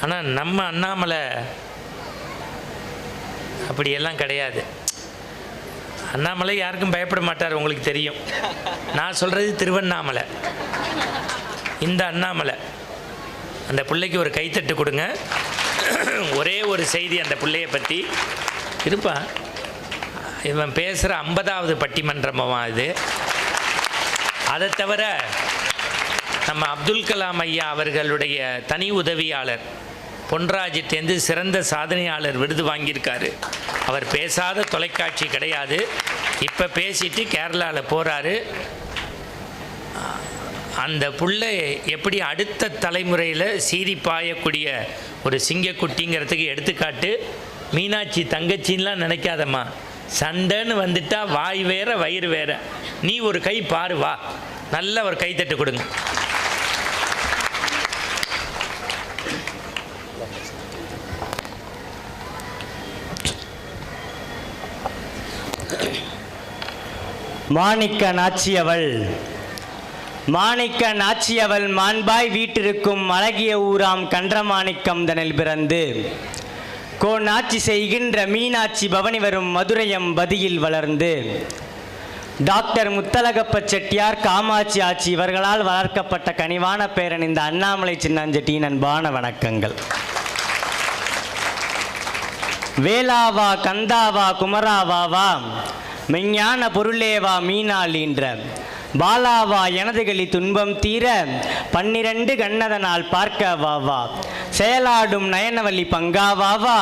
ஆனால் நம்ம அண்ணாமலை அப்படியெல்லாம் கிடையாது. அண்ணாமலை யாருக்கும் பயப்பட மாட்டார், உங்களுக்கு தெரியும். நான் சொல்கிறது திருவண்ணாமலை. இந்த அண்ணாமலை, அந்த பிள்ளைக்கு ஒரு கைத்தட்டு கொடுங்க. ஒரே ஒரு செய்தி அந்த பிள்ளையை பற்றி இருப்பா. இவன் பேசுகிற 50வது பட்டிமன்றமா இது. அதை தவிர நம்ம அப்துல் கலாம் ஐயா அவர்களுடைய தனி உதவியாளர் பொன்ராஜிட்டேந்து சிறந்த சாதனையாளர் விருது வாங்கியிருக்காரு. அவர் பேசாத தொலைக்காட்சி கிடையாது. இப்போ பேசிட்டு கேரளாவில் போகிறாரு. அந்த புள்ள எப்படி அடுத்த தலைமுறையில் சீறி பாயக்கூடிய ஒரு சிங்கக்குட்டிங்கிறதுக்கு எடுத்துக்காட்டு. மீனாட்சி தங்கச்சின்லாம் நினைக்காதம்மா, சண்டைன்னு வந்துட்டா வாய் வேற வயிறு வேற. நீ ஒரு கை பாரு, வா, நல்ல ஒரு கைத்தட்டு கொடுங்க. மாணிக்க நாச்சியவள் மாணிக்க நாச்சியவள் மாண்பாய் வீட்டிற்கும் அழகிய ஊராம் கன்றமாணிக்கம் தனில் பிறந்து கோநாட்சி செய்கின்ற மீனாட்சி பவனி வரும் மதுரையம் பதியில் வளர்ந்து டாக்டர் முத்தலகப்ப செட்டியார் காமாட்சி ஆட்சி இவர்களால் வளர்க்கப்பட்ட கனிவான பேரன் இந்த அண்ணாமலை சின்னாஞ்செட்டியின் அன்பான வணக்கங்கள். வேளாவா கந்தாவா குமராவாவா மெஞ்ஞான பொருளேவா மீனாளின்ற பாலாவா எனதுகளி துன்பம் தீர 12 கண்ணதனால் பார்க்க வாவா செயலாடும் நயனவல்லி பங்காவாவா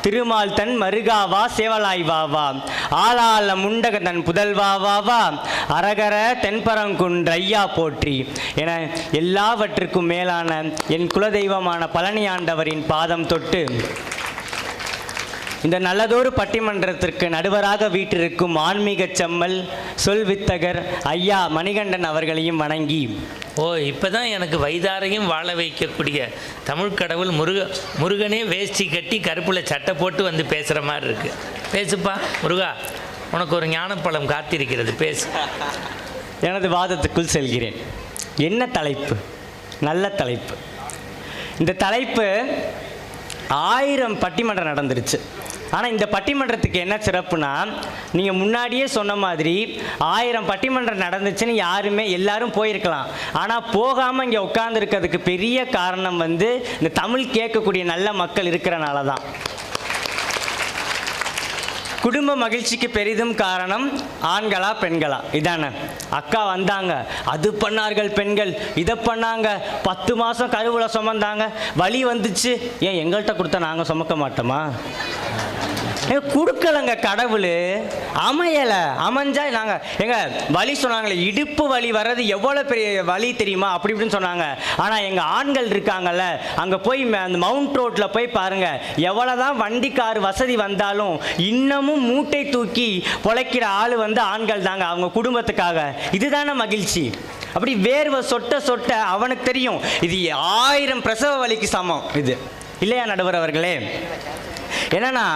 திருமால் தன் மருகாவா சேவலாய் வாவா ஆளாள முண்டக தன் புதல்வாவாவா அரகர தென்பரங்குன்ற ஐயா போற்றி என எல்லாவற்றுக்கும் மேலான என் குலதெய்வமான பழனி ஆண்டவரின் பாதம் தொட்டு இந்த நல்லதொரு பட்டிமன்றத்திற்கு நடுவராக வீற்றிருக்கும் ஆன்மீக செம்மல் சொல்வித்தகர் ஐயா மணிகண்டன் அவர்களையும் வணங்கி, இப்போ தான் எனக்கு வைதாரையும் வாழ வைக்கக்கூடிய தமிழ் கடவுள் முருகனே வேஷ்டி கட்டி கருப்புல சட்டை போட்டு வந்து பேசுகிற மாதிரி இருக்குது. பேசுப்பா முருகா, உனக்கு ஒரு ஞானப்பழம் காத்திருக்கிறது, பேசு. எனது வாதத்துக்குள் செல்கிறேன். என்ன தலைப்பு? நல்ல தலைப்பு. இந்த தலைப்பு 1000 பட்டிமன்றம் நடந்துருச்சு. ஆனால் இந்த பட்டிமன்றத்துக்கு என்ன சிறப்புனா, நீங்கள் முன்னாடியே சொன்ன மாதிரி 1000 பட்டிமன்றம் நடந்துச்சுன்னு எல்லாரும் போயிருக்கலாம். ஆனால் போகாமல் இங்கே உட்கார்ந்துருக்கிறதுக்கு பெரிய காரணம் இந்த தமிழ் கேட்கக்கூடிய நல்ல மக்கள் இருக்கிறனால தான். குடும்ப மகிழ்ச்சிக்கு பெரிதும் காரணம் ஆண்களா பெண்களா? இதானே. அக்கா வந்தாங்க, அது பண்ணார்கள் பெண்கள், இதை பண்ணாங்க, 10 மாதம் கருவுல சுமந்தாங்க, வலி வந்துச்சு, ஏன் எங்கள்கிட்ட கொடுத்தா நாங்கள் சுமக்க மாட்டோமா? கொடுக்கலங்க கடவுள், அமையலை. அமைஞ்சா நாங்கள் வலி சொன்னாங்களே, இடுப்பு வலி வர்றது எவ்வளோ பெரிய வலி தெரியுமா, அப்படி இப்படின்னு சொன்னாங்க. ஆனால் எங்கள் ஆண்கள் இருக்காங்கல்ல, அங்கே போய் அந்த மவுண்ட் ரோட்டில் போய் பாருங்கள், எவ்வளோதான் வண்டி கார் வசதி வந்தாலும் இன்னமும் மூட்டை தூக்கி பொழைக்கிற ஆள் ஆண்கள் தாங்க, அவங்க குடும்பத்துக்காக. இதுதானே மகிழ்ச்சி. அப்படி வேர்வை சொட்ட சொட்ட அவனுக்கு தெரியும் இது 1000 பிரசவ வலிக்கு சமம். இது இல்லையா நடுவர் அவர்களே? என்னன்னா,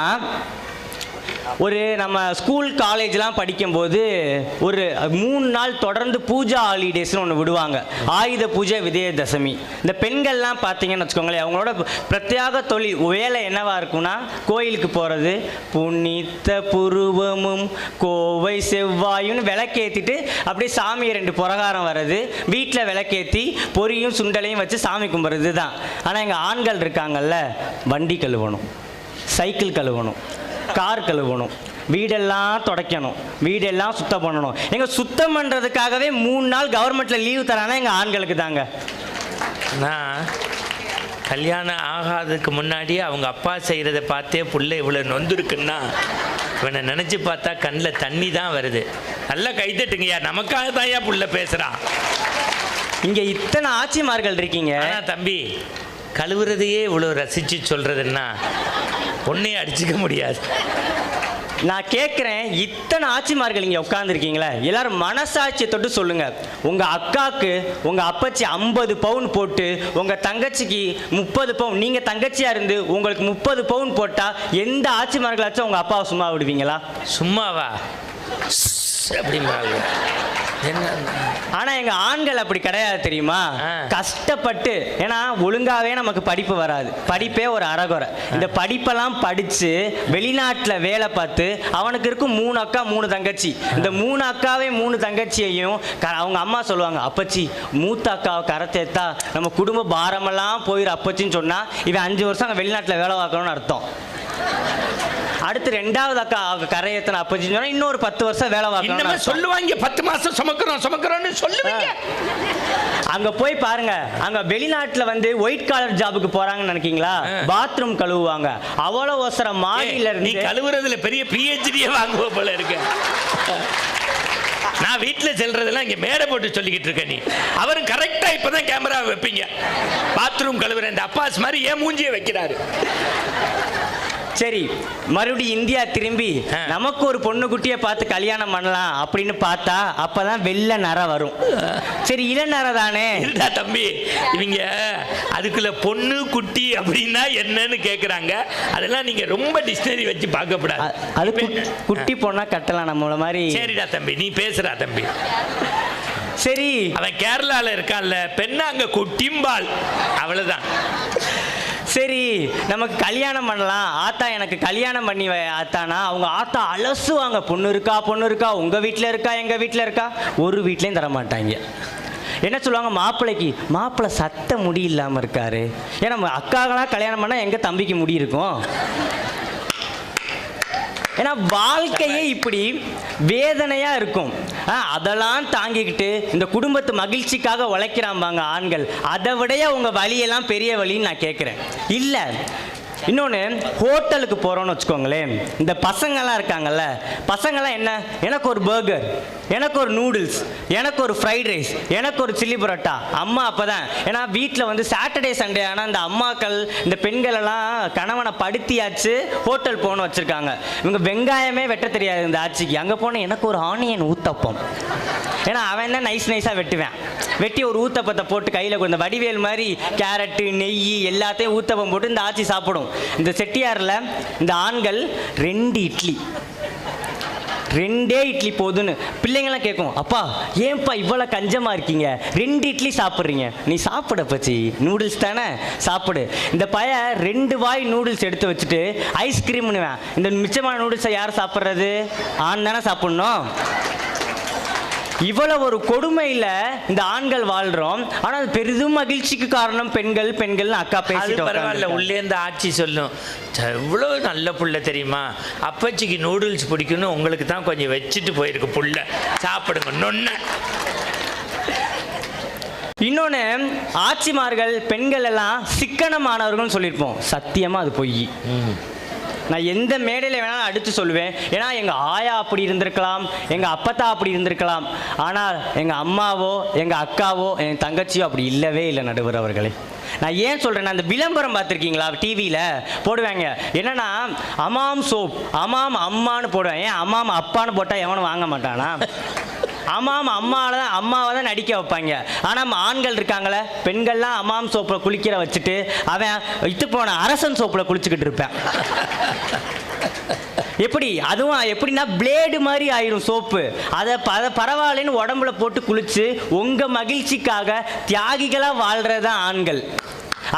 ஒரு நம்ம ஸ்கூல் காலேஜ்லாம் படிக்கும்போது ஒரு 3 நாள் தொடர்ந்து பூஜா ஹாலிடேஸ்னு ஒன்று விடுவாங்க. ஆயுத பூஜை, விஜயதசமி. இந்த பெண்கள்லாம் பார்த்தீங்கன்னு வச்சுக்கோங்களேன், அவங்களோட பிரத்யேக தொழில் வேலை என்னவா இருக்குன்னா, கோயிலுக்கு போகிறது, புனித்த புருவமும் கோவை செவ்வாயும் விளக்கேற்றிட்டு அப்படியே சாமியை 2 புரகாரம் வர்றது, வீட்டில் விளக்கேற்றி பொரியும் சுண்டலையும் வச்சு சாமி கும்பிட்றது தான். ஆனால் எங்கள் ஆண்கள் இருக்காங்கல்ல, வண்டி கழுவணும், சைக்கிள் கழுவணும், கார் கழுவணும், வீடெல்லாம் துடைக்கணும், வீடெல்லாம் சுத்தம் பண்ணணும். சுத்தம் பண்ணுறதுக்காகவே 3 நாள் கவர்மெண்ட்டில் லீவு தரானா எங்கள் ஆண்களுக்கு தாங்க. நான் கல்யாணம் ஆகாததுக்கு முன்னாடியே அவங்க அப்பா செய்கிறத பார்த்தே புள்ள இவ்வளோ நொந்துருக்குன்னா, இவனை நினச்சி பார்த்தா கண்ணில் தண்ணி தான் வருது. நல்லா கைத்தட்டுங்கய்யா, நமக்காக தான்யா புள்ள பேசுகிறான். இங்கே இத்தனை ஆட்சிமார்கள் இருக்கீங்க. ஆனால் தம்பி, கழுவுறதையே இவ்வளோ ரசித்து சொல்கிறதுன்னா ஒன்றையும் அடிச்சுக்க முடியாது. நான் கேட்குறேன், இத்தனை ஆட்சிமார்கள் இங்கே உட்காந்துருக்கீங்களே, எல்லாரும் மனசாட்சியை தொட்டு சொல்லுங்கள். உங்கள் அக்காவுக்கு உங்கள் அப்பச்சி 50 பவுன் போட்டு உங்கள் தங்கச்சிக்கு 30 பவுன், நீங்கள் தங்கச்சியாக இருந்து உங்களுக்கு 30 பவுன் போட்டால் எந்த ஆட்சிமார்களாச்சும் உங்கள் அப்பாவை சும்மா விடுவீங்களா? சும்மாவா அப்படிம்பாங்க. என்ன ஆனால் எங்கள் ஆண்கள் அப்படி கிடையாது தெரியுமா? கஷ்டப்பட்டு, ஏன்னா ஒழுங்காகவே நமக்கு படிப்பு வராது, படிப்பே ஒரு அறகுறை. இந்த படிப்பெல்லாம் படித்து வெளிநாட்டில் வேலை பார்த்து அவனுக்கு இருக்கும் 3 அக்கா 3 தங்கச்சி. இந்த 3 அக்காவே 3 தங்கச்சியையும் அவங்க அம்மா சொல்லுவாங்க, அப்பச்சி மூத்த அக்காவை கரை சேர்த்தா நம்ம குடும்ப பாரமெல்லாம் போயிடும் அப்பச்சின்னு சொன்னால் இவன் 5 வருஷம் அங்கே வெளிநாட்டில் வேலை பார்க்கணும்னு அர்த்தம். அடுத்து 2வது அக்கா கரையேத்தன அப்பச்சின்னு சொன்னா இன்னொரு 10 வருஷம் வேலை பார்க்கணும் சொல்லுவாங்க. 10 மாசம் சுமக்கிறோம்னு சொல்லுவாங்க. அங்க போய் பாருங்க, அங்க வெளிநாட்டுல வந்து ஒயிட் காலர் ஜாபுக்கு போறாங்கன்னு நினைக்கீங்களா? பாத்ரூம் கழுவுவாங்க. அவ்வளவு அவசரம் மாடியில இருந்து நீ கழுவுறதுல பெரிய பிஹெச்டியே வாங்குவ போல இருக்கு. நான் வீட்டில் செல்றதெல்லாம் இங்கே மேடை போட்டு சொல்லிக்கிட்டு இருக்கேன். நீ அவரும் கரெக்டாக இப்போ தான் கேமரா வைப்பீங்க. பாத்ரூம் கழுவுற இந்த அப்பாஸ் மாதிரி ஏன் மூஞ்சியை வைக்கிறாரு? சரி, மறுபடியும் இந்தியா திரும்பி நமக்கு ஒரு பொண்ணு குட்டியை பார்த்து கல்யாணம் பண்ணலாம் அப்படின்னு பார்த்தா அப்பதான் வெள்ளை நர வரும். சரி, இளநர தானே தம்பி. இவங்க அதுக்குள்ள பொண்ணு குட்டி அப்படின்னா என்னன்னு கேட்குறாங்க. அதெல்லாம் நீங்க ரொம்ப டிக்ஷனரி வச்சு பார்க்கப்படாது. அது குட்டி பொண்ணா கட்டலாம் நம்மள மாதிரி. சரிடா தம்பி, நீ பேசுறா தம்பி. சரி, அவன் கேரளால இருக்கான்ல, பெண்ணா அங்க குட்டிம்பாள், அவ்வளவுதான். சரி, நமக்கு கல்யாணம் பண்ணலாம், ஆத்தா எனக்கு கல்யாணம் பண்ணி ஆத்தானா அவங்க ஆத்தா அலசுவாங்க. பொண்ணு இருக்கா, உங்க வீட்டில் இருக்கா, எங்க வீட்டில் இருக்கா, ஒரு வீட்லேயும் தர மாட்டாங்க. என்ன சொல்லுவாங்க, மாப்பிள்ளை சத்த முடி இல்லாமல் இருக்காரு. ஏன்னா அக்காக்கெல்லாம் கல்யாணம் பண்ணால் எங்க தம்பிக்கு முடி இருக்கும்? ஏன்னா வாழ்க்கையே இப்படி வேதனையா இருக்கும். அதெல்லாம் தாங்கிக்கிட்டு இந்த குடும்பத்து மகிழ்ச்சிக்காக உழைக்கிறாம்பாங்க ஆண்கள். அதை விட உங்க வழியெல்லாம் பெரிய வழின்னு நான் கேட்குறேன். இல்லை, இன்னொன்று, ஹோட்டலுக்கு போகிறோன்னு வச்சுக்கோங்களேன், இந்த பசங்கள்லாம் இருக்காங்கல்ல, பசங்கள்லாம் என்ன, எனக்கு ஒரு பர்கர், எனக்கு ஒரு நூடுல்ஸ், எனக்கு ஒரு ஃப்ரைட் ரைஸ், எனக்கு ஒரு சில்லி பரோட்டா. அம்மா அப்போ தான், ஏன்னா வீட்டில் வந்து சாட்டர்டே சண்டே ஆனால் இந்த அம்மாக்கள் இந்த பெண்கள் எல்லாம் கணவனை படுத்தியாச்சு ஹோட்டல் போகணும்னு வச்சுருக்காங்க. இவங்க வெங்காயமே வெட்ட தெரியாது இந்த ஆட்சிக்கு. அங்கே போனால் எனக்கு ஒரு ஆனியன் ஊத்தப்பம், ஏன்னா அவன் தான் நைஸாக வெட்டி ஒரு ஊத்தப்பத்தை போட்டு கையில் இந்த வடிவேல் மாதிரி கேரட்டு நெய் எல்லாத்தையும் ஊத்தப்பம் போட்டு இந்த ஆட்சி சாப்பிடும். இந்த செட்டியாரில் இந்த ஆண்கள் 2 இட்லி, 2 இட்லி போதுன்னு பிள்ளைங்களாம் கேட்கும், அப்பா ஏன்பா இவ்வளோ கஞ்சமாக இருக்கீங்க, 2 இட்லி சாப்பிட்றீங்க? நீ சாப்பிட பச்சி, நூடுல்ஸ் தானே சாப்பிடு. இந்த பையன் 2 வாய் நூடுல்ஸ் எடுத்து வச்சுட்டு ஐஸ்கிரீம்னுவேன். இந்த மிச்சமான நூடுல்ஸை யார் சாப்பிட்றது? ஆண் தானே சாப்பிட்ணும். இவ்வளவு ஒரு கொடுமையில் இந்த ஆண்கள் வாழ்றோம். ஆனால் அது பெரிதும் மகிழ்ச்சிக்கு காரணம் பெண்கள் அக்கா பேசிட்டு பரவாயில்ல. உள்ளே இருந்து ஆட்சி சொல்லும், எவ்வளோ நல்ல புள்ள தெரியுமா, அப்பச்சிக்கு நூடுல்ஸ் பிடிக்குன்னு உங்களுக்கு தான் கொஞ்சம் வச்சுட்டு போயிருக்கு புள்ள, சாப்பிடுங்க நொன்ன. இன்னொன்று, ஆட்சிமார்கள் பெண்கள் எல்லாம் சிக்கனமானவர்கள் சொல்லியிருப்போம். சத்தியமாக அது பொய். நான் எந்த மேடையில் வேணாலும் அடுத்து சொல்லுவேன். ஏன்னா எங்கள் ஆயா அப்படி இருந்திருக்கலாம், எங்கள் அப்பத்தா அப்படி இருந்திருக்கலாம், ஆனால் எங்கள் அம்மாவோ எங்கள் அக்காவோ என் தங்கச்சியோ அப்படி இல்லவே இல்லை நடுவர் அவர்களே. நான் ஏன் சொல்கிறேன்னா, அந்த விளம்பரம் பார்த்துருக்கீங்களா, டிவியில் போடுவாங்க, என்னென்னா அமாம் சோப், அமாம் அம்மானு போடுவேன். ஏன் அம்மாம் அப்பான்னு போட்டால் எவனும் வாங்க மாட்டானா? அம்மாம் அம்மாவை தான் நடிக்க வைப்பாங்க. ஆனால் ஆண்கள் இருக்காங்களே, பெண்கள்லாம் அம்மாம் சோப்பில் குளிக்கிற வச்சுட்டு அவன் இத்து போன அரசன் சோப்பில் குளிச்சுக்கிட்டு இருப்பேன். எப்படி? அதுவும் எப்படின்னா பிளேடு மாதிரி ஆயிரும் சோப்பு. அதை பரவாயில்லன்னு உடம்புல போட்டு குளிச்சு உங்கள் மகிழ்ச்சிக்காக தியாகிகளாக வாழ்கிறதான் ஆண்கள்.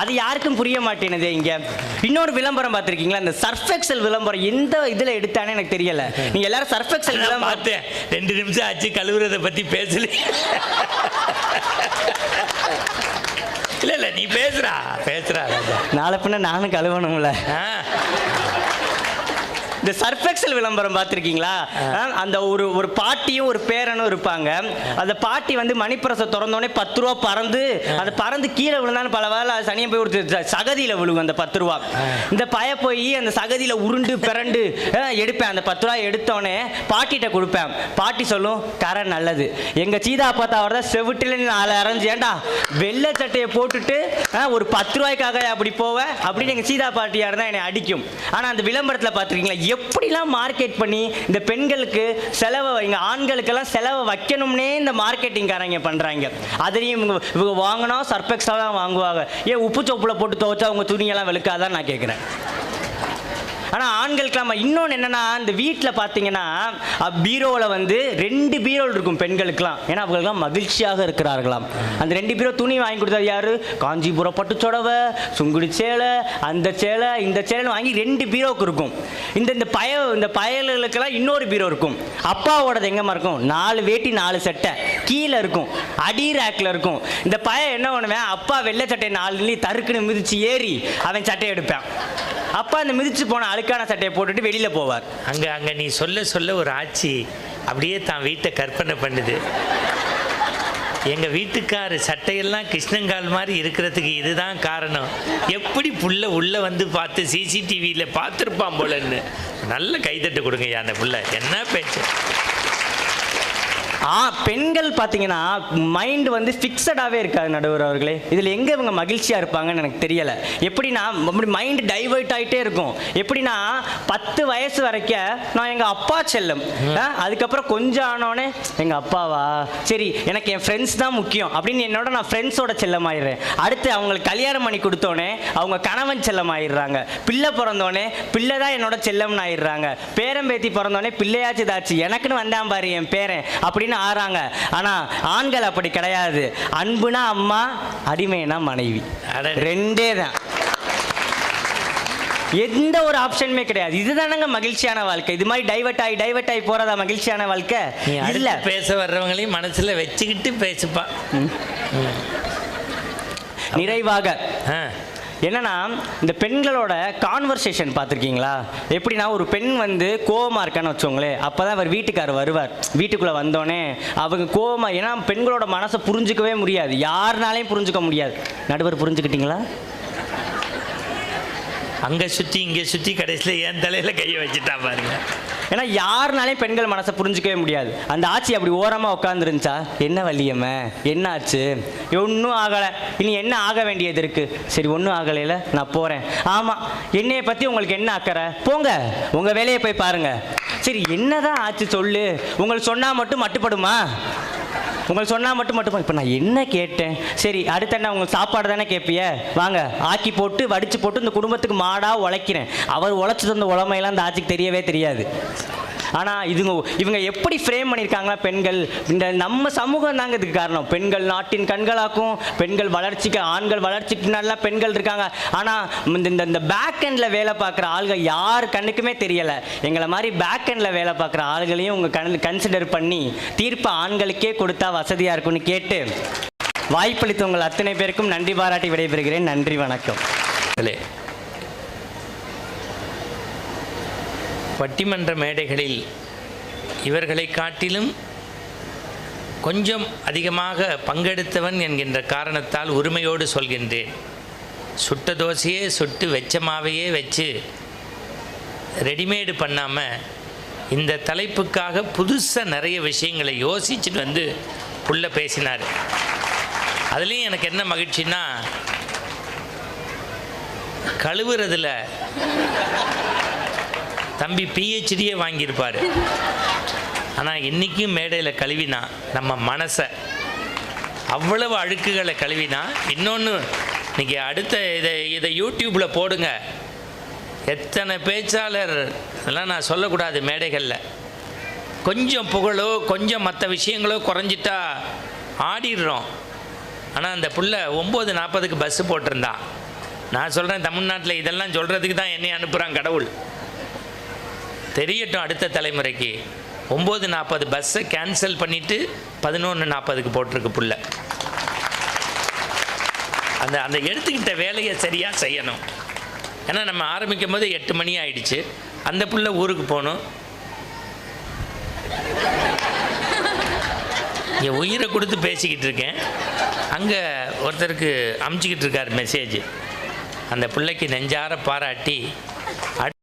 அது யாருக்கும் புரிய மாட்டேனுது. இங்க இன்னொரு விளம்பரம் பார்த்துருக்கீங்களா, இந்த சர்ஃப் எக்ஸல் விளம்பரம் எந்த இதில் எடுத்தானே எனக்கு தெரியல. நீங்க எல்லாரும் சர்ஃப் எக்ஸல் விளம்பரம் பார்த்தேன். 2 நிமிஷம் ஆச்சு கழுவுறதை பத்தி பேசல. இல்ல நீ பேசுறா நாளை பின்ன நானும் கழுவணும்ல. இந்த சர்ஃப் எக்ஸல் விளம்பரம் பார்த்துருக்கீங்களா? அந்த ஒரு பாட்டியும் ஒரு பேரனும் இருப்பாங்க. அந்த பாட்டி வந்து மணிப்பிரசை திறந்தோடனே 10 ரூபா பறந்து கீழே விழுந்தாலும் பல வேலை அது சனியை போய் ஒரு சகதியில் விழுகும் அந்த 10 ரூபா. இந்த பய போய் அந்த சகதியில் உருண்டு பிறண்டு எடுப்பேன். அந்த 10 ரூபா எடுத்தோடனே பாட்டிகிட்ட கொடுப்பேன். பாட்டி சொல்லும், கரை நல்லது. எங்கள் சீதா பார்த்தா அவர் தான் செவிட்டில் 4 அரைஞ்சு, ஏண்டா வெள்ளை சட்டையை போட்டுட்டு ஒரு 10 ரூபாய்க்காக அப்படி போவேன் அப்படின்னு எங்கள் சீதா பாட்டியார் தான் என்னை அடிக்கும். ஆனால் அந்த விளம்பரத்தில் பார்த்துருக்கீங்களா எப்படிலாம் மார்க்கெட் பண்ணி இந்த பெண்களுக்கு செலவை, இங்கே ஆண்களுக்கெல்லாம் செலவை வைக்கணும்னே இந்த மார்க்கெட்டிங்காரங்க பண்ணுறாங்க. அதையும் இவங்க வாங்கினா சர்ஃபெக்ஸாக தான் வாங்குவாங்க. ஏன் உப்பு சோப்பில் போட்டு துவைச்சா அவங்க துணியெல்லாம் வெளுக்காதான் நான் கேட்குறேன். ஆனால் ஆண்களுக்கெல்லாம் இன்னொன்று என்னென்னா, இந்த வீட்டில் பார்த்தீங்கன்னா பீரோவில் வந்து 2 பீரோல் இருக்கும் பெண்களுக்கெல்லாம். ஏன்னா அவங்களுக்கெல்லாம் மகிழ்ச்சியாக இருக்கிறார்களாம். அந்த 2 பீரோ துணி வாங்கி கொடுத்தது யார்? காஞ்சிபுரம் பட்டு சொடவை, சுங்குடி சேலை, அந்த சேலை இந்த சேலைன்னு வாங்கி 2 பீரோவுக்கு இருக்கும். இந்த பயலுக்கெல்லாம் இன்னொரு பீரோ இருக்கும். அப்பாவோடது எங்கேம்மா இருக்கும்? 4 வேட்டி 4 சட்டை கீழே இருக்கும், அடி ரேக்கில் இருக்கும். இந்த பையன் என்ன பண்ணுவேன், அப்பா வெள்ளை சட்டை 4 தருக்குன்னு மிதிச்சு ஏறி அவன் சட்டையை எடுப்பான். அப்பா அந்த மிதிச்சு போன அழுக்கான சட்டையை போட்டுட்டு வெளியில் போவார். அங்கே நீ சொல்ல ஒரு ஆட்சி அப்படியே தான் வீட்டை கற்பனை பண்ணுது. எங்கள் வீட்டுக்காரு சட்டையெல்லாம் கிருஷ்ணங்கால் மாதிரி இருக்கிறதுக்கு இதுதான் காரணம். எப்படி புள்ள உள்ளே வந்து பார்த்து சிசிடிவியில் பார்த்துருப்பான் போலன்னு. நல்ல கைத்தட்டு கொடுங்க அந்த புள்ள. என்ன பேச்சு! பெண்கள் பார்த்தீங்கன்னா மைண்ட் வந்து ஃபிக்ஸடாகவே இருக்காது நடுவர் அவர்களே. இதில் எங்கே இவங்க மகிழ்ச்சியாக இருப்பாங்கன்னு எனக்கு தெரியலை. எப்படின்னா அப்படி மைண்டு டைவர்ட் ஆகிட்டே இருக்கும். எப்படின்னா 10 வயசு வரைக்கும் நான் எங்கள் அப்பா செல்லம், அதுக்கப்புறம் கொஞ்சம் ஆனோடனே எங்கள் அப்பாவா, சரி எனக்கு என் ஃப்ரெண்ட்ஸ் தான் முக்கியம் அப்படின்னு நான் ஃப்ரெண்ட்ஸோட செல்லமாயிடுறேன். அடுத்து அவங்களுக்கு கல்யாணம் பண்ணி கொடுத்தோன்னே அவங்க கணவன் செல்லமாயிடுறாங்க. பிள்ளை பிறந்தோடனே பிள்ளை தான் என்னோட செல்லம்னு ஆயிடுறாங்க. பேரம்பேத்தி பிறந்தோடனே பிள்ளையாச்சு தாச்சு எனக்குன்னு வந்தான் பாரு என் பேரன் அப்படின்னு ஆறாங்க. ஆனா ஆண்கள் அப்படி கிடையாது. அன்புனா அம்மா, அடிமைனா மனைவி, 2 தான். எந்த ஒரு ஆப்ஷனுமே கிடையாது. இதுதானங்க மகிழ்ச்சியான வாழ்க்கை. இது மாதிரி டைவர்ட் ஆகி போறதா மகிழ்ச்சியான வாழ்க்கை? இல்ல. பேச வர்றவங்களையும் மனசுல வச்சுக்கிட்டு பேசுப்பா. நிறைவாக என்னன்னா, இந்த பெண்களோட கான்வர்சேஷன் பார்த்துருக்கீங்களா? எப்படின்னா ஒரு பெண் வந்து கோவமாக இருக்கான்னு வச்சோங்களேன், அப்போ தான் அவர் வீட்டுக்காரர் வருவார். வீட்டுக்குள்ளே வந்தோடனே அவங்க கோவமாக, ஏன்னா பெண்களோட மனசை புரிஞ்சிக்கவே முடியாது, யாருனாலையும் புரிஞ்சுக்க முடியாது. நடுவர் புரிஞ்சுக்கிட்டீங்களா? அங்கே சுற்றி இங்கே சுற்றி கடைசியில் என் தலையில் கையை வச்சுட்டா பாருங்க. ஏன்னா யாருனாலையும் பெண்கள் மனசை புரிஞ்சிக்கவே முடியாது. அந்த ஆட்சி அப்படி ஓரமாக உட்காந்துருந்துச்சா, என்ன வள்ளியம்மா என்ன ஆச்சு? ஒன்றும் ஆகலை, இனி என்ன ஆக வேண்டியது இருக்குது? சரி ஒன்றும் ஆகலையில நான் போகிறேன். ஆமாம், என்னையை பற்றி உங்களுக்கு என்ன அக்கறை? போங்க உங்கள் வேலையை போய் பாருங்கள். சரி என்னதான் ஆச்சு சொல்லு. உங்களுக்கு சொன்னால் மட்டும் மட்டுப்படுமா? உங்களுக்கு சொன்னால் மட்டும் இப்போ நான் என்ன கேட்டேன்? சரி அடுத்த என்ன உங்களுக்கு சாப்பாடு தானே கேட்பிய, வாங்க ஆக்கி போட்டு வடித்து போட்டு இந்த குடும்பத்துக்கு மாடாக உழைக்கிறேன். அவர் உழைச்சி தந்த உழைமையெல்லாம் இந்த ஆட்சிக்கு தெரியவே தெரியாது. ஆனால் இவங்க எப்படி ஃப்ரேம் பண்ணியிருக்காங்களா பெண்கள், இந்த நம்ம சமூகம் தாங்க இதுக்கு காரணம். பெண்கள் நாட்டின் கண்களாக்கும், பெண்கள் வளர்ச்சிக்கு, ஆண்கள் வளர்ச்சிக்கு நல்லா பெண்கள் இருக்காங்க. ஆனால் இந்த பேக் எண்டில் வேலை பார்க்குற ஆள்கள் யார் கண்ணுக்குமே தெரியலை. எங்களை மாதிரி பேக் எண்டில் வேலை பார்க்குற ஆள்களையும் உங்கள் கன்சிடர் பண்ணி தீர்ப்பு ஆண்களுக்கே கொடுத்தா வசதியாக இருக்கும்னு கேட்டு வாய்ப்பளித்த உங்கள் அத்தனை பேருக்கும் நன்றி பாராட்டி விடைபெறுகிறேன். நன்றி, வணக்கம். பட்டிமன்ற மேடைகளில் இவர்களை காட்டிலும் கொஞ்சம் அதிகமாக பங்கெடுத்தவன் என்கின்ற காரணத்தால் உரிமையோடு சொல்கின்றேன். சுட்ட தோசையே சுட்டு வெச்ச மாவையே வச்சு ரெடிமேடு பண்ணாமல் இந்த தலைப்புக்காக புதுசாக நிறைய விஷயங்களை யோசிச்சுட்டு வந்து உள்ள பேசினார். அதுலேயும் எனக்கு என்ன மகிழ்ச்சின்னா, கழுவுறதுல தம்பி PhDயே வாங்கியிருப்பார். ஆனால் இன்றைக்கும் மேடையில் கழுவினா நம்ம மனசை, அவ்வளவு அழுக்குகளை கழுவினா. இன்னொன்று, இன்றைக்கி அடுத்த இதை யூடியூப்பில் போடுங்க. எத்தனை பேச்சாளர், அதெல்லாம் நான் சொல்லக்கூடாது மேடைகளில், கொஞ்சம் புகழோ கொஞ்சம் மற்ற விஷயங்களோ குறைஞ்சிட்டா ஆடிடுறோம். ஆனால் அந்த புள்ள 9:40க்கு பஸ்ஸு போட்டிருந்தான். நான் சொல்கிறேன், தமிழ்நாட்டில் இதெல்லாம் சொல்கிறதுக்கு தான் என்னை அனுப்புகிறான் கடவுள். தெரியட்டும் அடுத்த தலைமுறைக்கு. 9:40 பஸ்ஸை கேன்சல் பண்ணிவிட்டு 11:40க்கு போட்டிருக்கு புள்ள. அந்த எடுத்துக்கிட்ட வேலையை சரியாக செய்யணும். ஏன்னா நம்ம ஆரம்பிக்கும் போது 8 மணி ஆயிடுச்சு. அந்த புள்ள ஊருக்கு போகணும். என் உயிரை கொடுத்து பேசிக்கிட்டு இருக்கேன். அங்கே ஒருத்தருக்கு அமுச்சிக்கிட்டு இருக்கார் மெசேஜ். அந்த பிள்ளைக்கு நெஞ்சார பாராட்டி